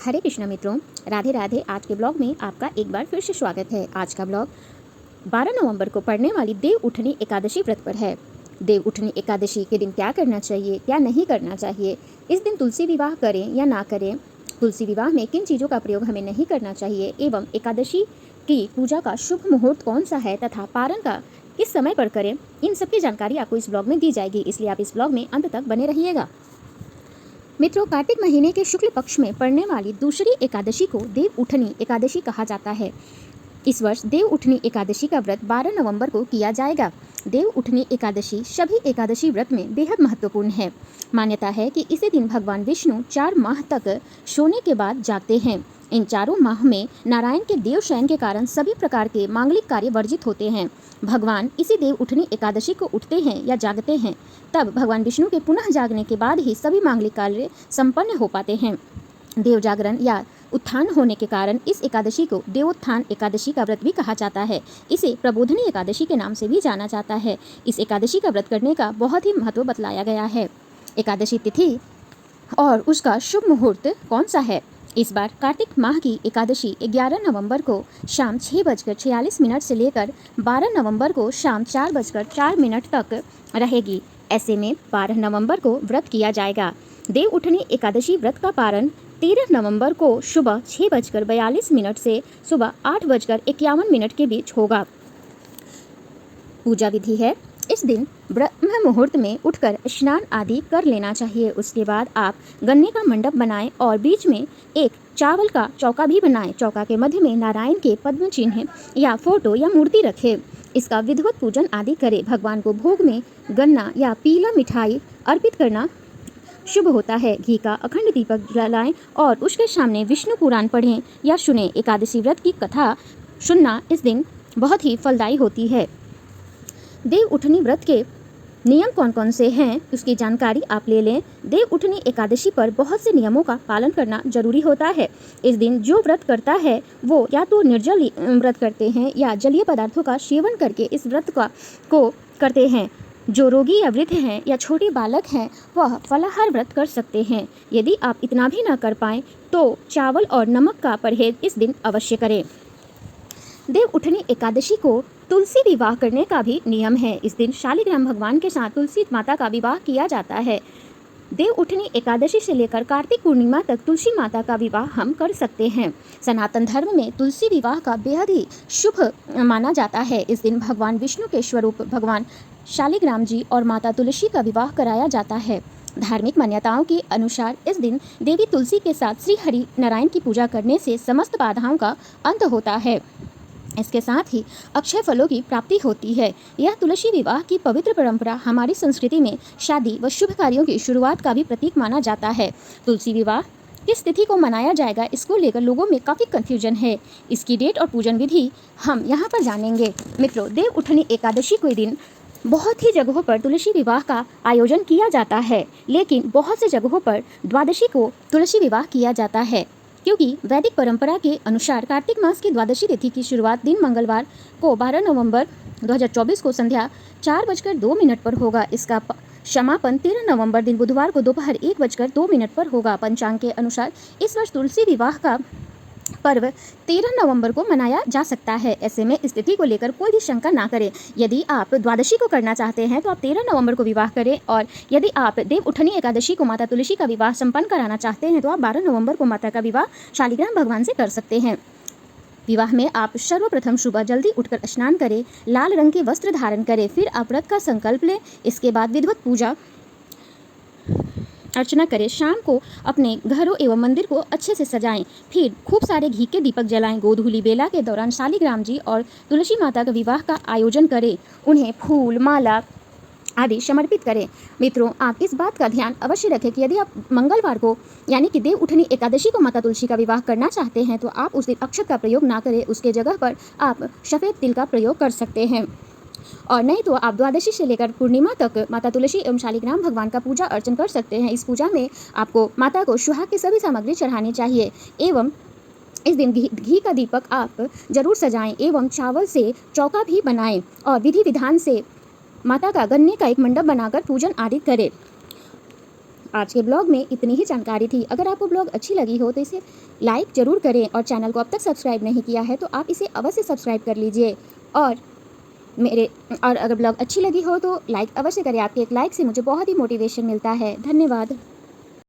हरे कृष्णा मित्रों, राधे राधे। आज के ब्लॉग में आपका एक बार फिर से स्वागत है। आज का ब्लॉग 12 नवंबर को पड़ने वाली देव उठनी एकादशी व्रत पर है। देव उठनी एकादशी के दिन क्या करना चाहिए, क्या नहीं करना चाहिए, इस दिन तुलसी विवाह करें या ना करें, तुलसी विवाह में किन चीज़ों का प्रयोग हमें नहीं करना चाहिए, एवं एकादशी की पूजा का शुभ मुहूर्त कौन सा है तथा पारण का किस समय पर करें, इन सब की जानकारी आपको इस ब्लॉग में दी जाएगी, इसलिए आप इस ब्लॉग में अंत तक बने रहिएगा। मित्रों, कार्तिक महीने के शुक्ल पक्ष में पड़ने वाली दूसरी एकादशी को देव उठनी एकादशी कहा जाता है। इस वर्ष देव उठनी एकादशी का व्रत 12 नवंबर को किया जाएगा। देव उठनी एकादशी सभी एकादशी व्रत में बेहद महत्वपूर्ण है। मान्यता है कि इसी दिन भगवान विष्णु 4 माह तक सोने के बाद जागते हैं। इन चारों माह में नारायण के देव शयन के कारण सभी प्रकार के मांगलिक कार्य वर्जित होते हैं। भगवान इसी देव उठनी एकादशी को उठते हैं या जागते हैं, तब भगवान विष्णु के पुनः जागने के बाद ही सभी मांगलिक कार्य संपन्न हो पाते हैं। देव जागरण या उत्थान होने के कारण इस एकादशी को देवोत्थान एकादशी का व्रत भी कहा जाता है। इसे प्रबोधनी एकादशी के नाम से भी जाना जाता है। इस एकादशी का व्रत करने का बहुत ही महत्व बतलाया गया है। एकादशी तिथि और उसका शुभ मुहूर्त कौन सा है? इस बार कार्तिक माह की एकादशी 11 नवंबर को शाम 6:46 से लेकर 12 नवंबर को शाम 4:04 तक रहेगी। ऐसे में 12 नवंबर को व्रत किया जाएगा। देव उठनी एकादशी व्रत का पारण 13 नवंबर को सुबह 6:42 से सुबह 8:51 के बीच होगा। पूजा विधि है, इस दिन ब्रह्म मुहूर्त में उठकर स्नान आदि कर लेना चाहिए। उसके बाद आप गन्ने का मंडप बनाएं और बीच में एक चावल का चौका भी बनाएं। चौका के मध्य में नारायण के पद्म चिन्ह या फोटो या मूर्ति रखें। इसका विधिवत पूजन आदि करें। भगवान को भोग में गन्ना या पीला मिठाई अर्पित करना शुभ होता है। घी का अखंड दीपक जलाएं और उसके सामने विष्णु पुराण पढ़ें या सुनें। एकादशी व्रत की कथा सुनना इस दिन बहुत ही फलदायी होती है। देव उठनी व्रत के नियम कौन कौन से हैं, उसकी जानकारी आप ले लें। देव उठनी एकादशी पर बहुत से नियमों का पालन करना जरूरी होता है। इस दिन जो व्रत करता है वो या तो निर्जल व्रत करते हैं या जलीय पदार्थों का सेवन करके इस व्रत को करते हैं। जो रोगी या वृद्ध हैं या छोटे बालक हैं वह फलाहार व्रत कर सकते हैं। यदि आप इतना भी न कर पाएँ तो चावल और नमक का परहेज इस दिन अवश्य करें। देव उठनी एकादशी को तुलसी विवाह करने का भी नियम है। इस दिन शालिग्राम भगवान के साथ तुलसी माता का विवाह किया जाता है। देव उठनी एकादशी से लेकर कार्तिक पूर्णिमा तक तुलसी माता का विवाह हम कर सकते हैं। सनातन धर्म में तुलसी विवाह का बेहद ही शुभ माना जाता है। इस दिन भगवान विष्णु के स्वरूप भगवान शालिग्राम जी और माता तुलसी का विवाह कराया जाता है। धार्मिक मान्यताओं के अनुसार इस दिन देवी तुलसी के साथ श्री हरि नारायण की पूजा करने से समस्त बाधाओं का अंत होता है। इसके साथ ही अक्षय फलों की प्राप्ति होती है। यह तुलसी विवाह की पवित्र परंपरा हमारी संस्कृति में शादी व शुभ कार्यों की शुरुआत का भी प्रतीक माना जाता है। तुलसी विवाह किस तिथि को मनाया जाएगा, इसको लेकर लोगों में काफ़ी कन्फ्यूजन है। इसकी डेट और पूजन विधि हम यहाँ पर जानेंगे। मित्रों, देव उठनी एकादशी के दिन बहुत ही जगहों पर तुलसी विवाह का आयोजन किया जाता है, लेकिन बहुत से जगहों पर द्वादशी को तुलसी विवाह किया जाता है, क्योंकि वैदिक परंपरा के अनुसार कार्तिक मास की द्वादशी तिथि की शुरुआत दिन मंगलवार को 12 नवंबर 2024 को संध्या 4:02 पर होगा। इसका समापन 13 नवंबर दिन बुधवार को दोपहर 1:02 पर होगा। पंचांग के अनुसार इस वर्ष तुलसी विवाह का पर्व 13 नवंबर को मनाया जा सकता है। ऐसे में इस तिथि को लेकर कोई भी शंका ना करें। यदि आप द्वादशी को करना चाहते हैं तो आप 13 नवंबर को विवाह करें, और यदि आप देव उठनी एकादशी को माता तुलसी का विवाह संपन्न कराना चाहते हैं तो आप 12 नवंबर को माता का विवाह शालिग्राम भगवान से कर सकते हैं। विवाह में आप सर्वप्रथम सुबह जल्दी उठकर स्नान करें, लाल रंग के वस्त्र धारण करें, फिर आप व्रत का संकल्प लें। इसके बाद विधिवत पूजा अर्चना करें। शाम को अपने घरों एवं मंदिर को अच्छे से सजाएं, फिर खूब सारे घी के दीपक जलाएं। गोधूली बेला के दौरान शालिग्राम जी और तुलसी माता का विवाह का आयोजन करें, उन्हें फूल माला आदि समर्पित करें। मित्रों, आप इस बात का ध्यान अवश्य रखें कि यदि आप मंगलवार को यानी कि देव उठनी एकादशी को माता तुलसी का विवाह करना चाहते हैं तो आप उस दिन अक्षत का प्रयोग ना करें। उसके जगह पर आप सफ़ेद तिल का प्रयोग कर सकते हैं, और नहीं तो आप द्वादशी से लेकर पूर्णिमा तक माता तुलसी एवं शालिग्राम भगवान का पूजा अर्चन कर सकते हैं। इस पूजा में आपको माता को सुहाग की सभी सामग्री चढ़ानी चाहिए, एवं इस दिन घी का दीपक आप जरूर सजाएं एवं चावल से चौका भी बनाएं और विधि विधान से माता का गन्ने का एक मंडप बनाकर पूजन आदि करें। आज के ब्लॉग में इतनी ही जानकारी थी। अगर आपको ब्लॉग अच्छी लगी हो तो इसे लाइक ज़रूर करें और चैनल को अब तक सब्सक्राइब नहीं किया है तो आप इसे अवश्य सब्सक्राइब कर लीजिए। और मेरे और अगर ब्लॉग अच्छी लगी हो तो लाइक अवश्य करें। आपके एक लाइक से मुझे बहुत ही मोटिवेशन मिलता है। धन्यवाद।